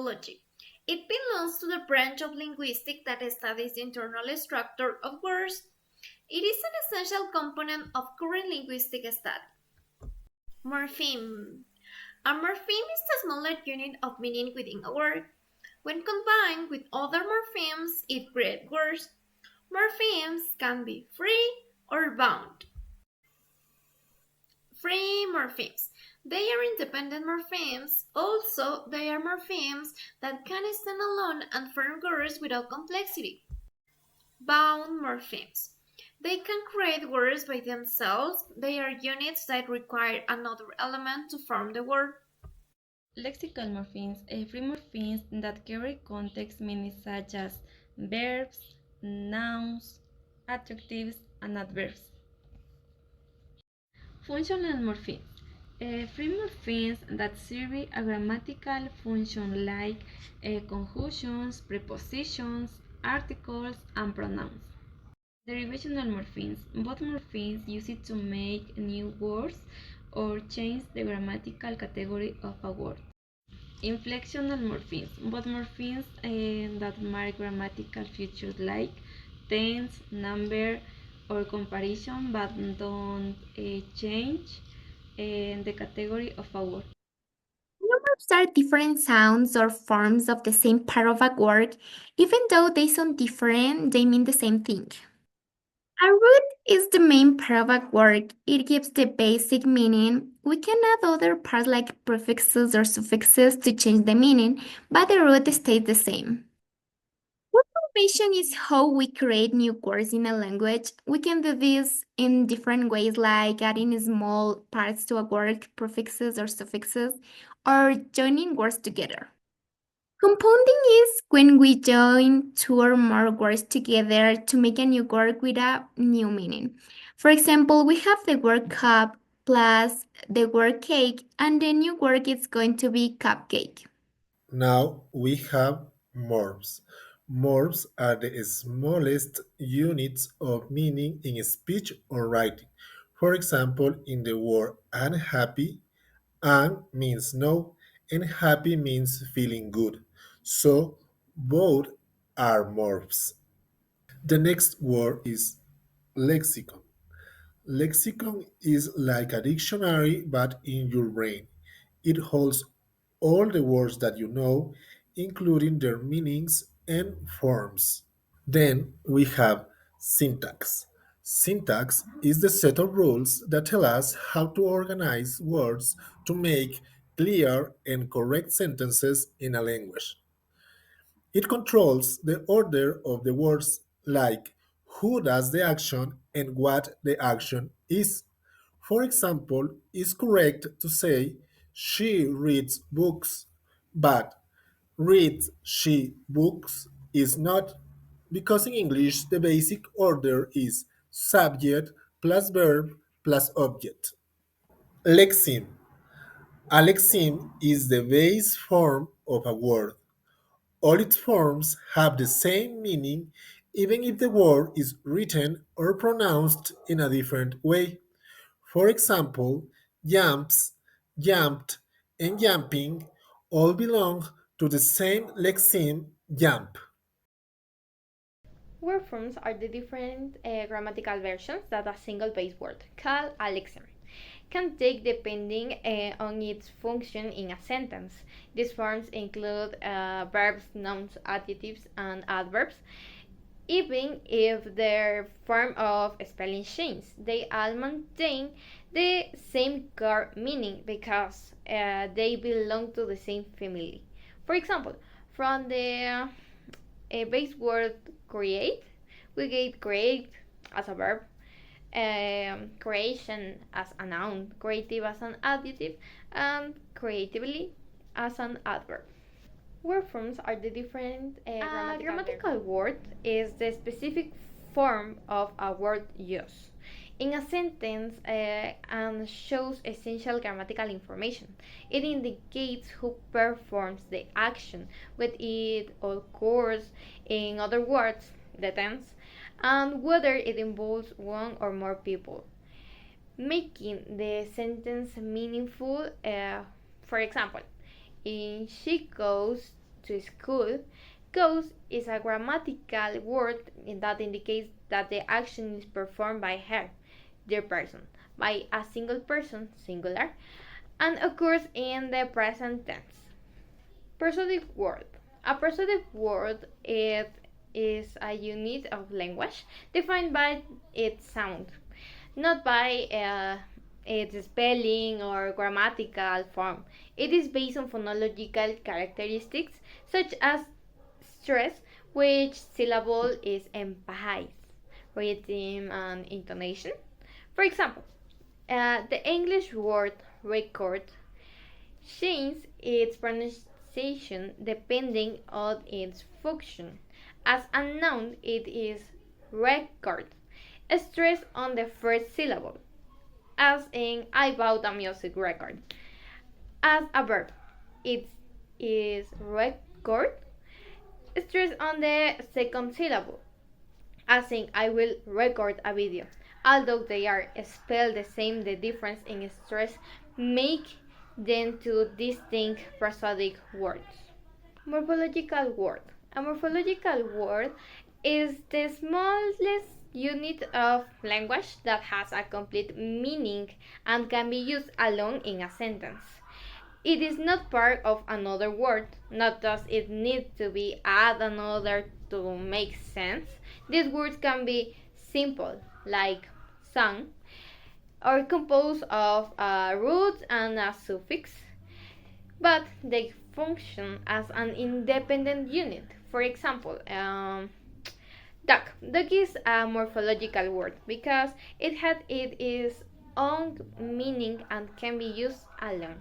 morphology. It belongs to the branch of linguistics that studies the internal structure of words. It is an essential component of current linguistic study. Morpheme. A morpheme is the smallest unit of meaning within a word. When combined with other morphemes, it creates words. Morphemes can be free or bound. Free morphemes. They are independent morphemes. Also, they are morphemes that can stand alone and form words without complexity. Bound morphemes. They can create words by themselves. They are units that require another element to form the word. Lexical morphemes, free morphemes that carry context meanings such as verbs, nouns, adjectives, and adverbs. Functional morphemes, free morphemes that serve a grammatical function like conjunctions, prepositions, articles, and pronouns. Derivational morphemes, both morphemes used to make new words or change the grammatical category of a word. Inflectional morphemes, both morphemes that mark grammatical features like tense, number, or comparison but don't change the category of a word. Numerals are different sounds or forms of the same part of a word. Even though they sound different, they mean the same thing. A root is the main part of a word. It gives the basic meaning. We can add other parts like prefixes or suffixes to change the meaning, but the root stays the same. Word formation is how we create new words in a language. We can do this in different ways, like adding small parts to a word, prefixes or suffixes, or joining words together. Compounding is when we join two or more words together to make a new word with a new meaning. For example, we have the word cup plus the word cake, and the new word is going to be cupcake. Now we have morphs. Morphs are the smallest units of meaning in speech or writing. For example, in the word unhappy, un means no, and happy means feeling good. So both are morphs. The next word is lexicon. Lexicon is like a dictionary but in your brain. It holds all the words that you know, including their meanings and forms. Then we have syntax. Syntax is the set of rules that tell us how to organize words to make clear and correct sentences in a language. It controls the order of the words like who does the action and what the action is. For example, it's correct to say she reads books, but reads she books is not, because in English the basic order is subject plus verb plus object. Lexeme. A lexeme is the base form of a word. All its forms have the same meaning even if the word is written or pronounced in a different way. For example, jumps, jumped, and jumping all belong to the same lexeme jump. Word forms are the different grammatical versions that a single base word, called a lexeme, can take depending on its function in a sentence. These forms include verbs, nouns, adjectives, and adverbs. Even if their form of spelling changes, they all maintain the same core meaning because they belong to the same family. For example, from the base word create, we get create as a verb, creation as a noun, creative as an adjective, and creatively as an adverb. Word forms are the different grammatical word is the specific form of a word use in a sentence and shows essential grammatical information. It indicates who performs the action, with it occurs, in other words, the tense, and whether it involves one or more people, making the sentence meaningful. For example, she goes to school. Goes is a grammatical word that indicates that the action is performed by her, the person, by a single person, singular, and occurs in the present tense. Prosodic word. A prosodic word is a unit of language defined by its sound, not by its spelling or grammatical form. It is based on phonological characteristics such as stress, which syllable is emphasized, rhythm, and intonation. For example, the English word record changes its pronunciation depending on its function. As a noun, it is record, stress on the first syllable, as in I bought a music record. As a verb, it is record, stress on the second syllable, as in I will record a video. Although they are spelled the same, the difference in stress make them two distinct prosodic words. Morphological word. A morphological word is the smallest unit of language that has a complete meaning and can be used alone in a sentence. It is not part of another word, nor does it need to be add another to make sense. These words can be simple, like song, or composed of a root and a suffix, but they function as an independent unit. For example, dog. Dog is a morphological word because it has its own meaning and can be used alone.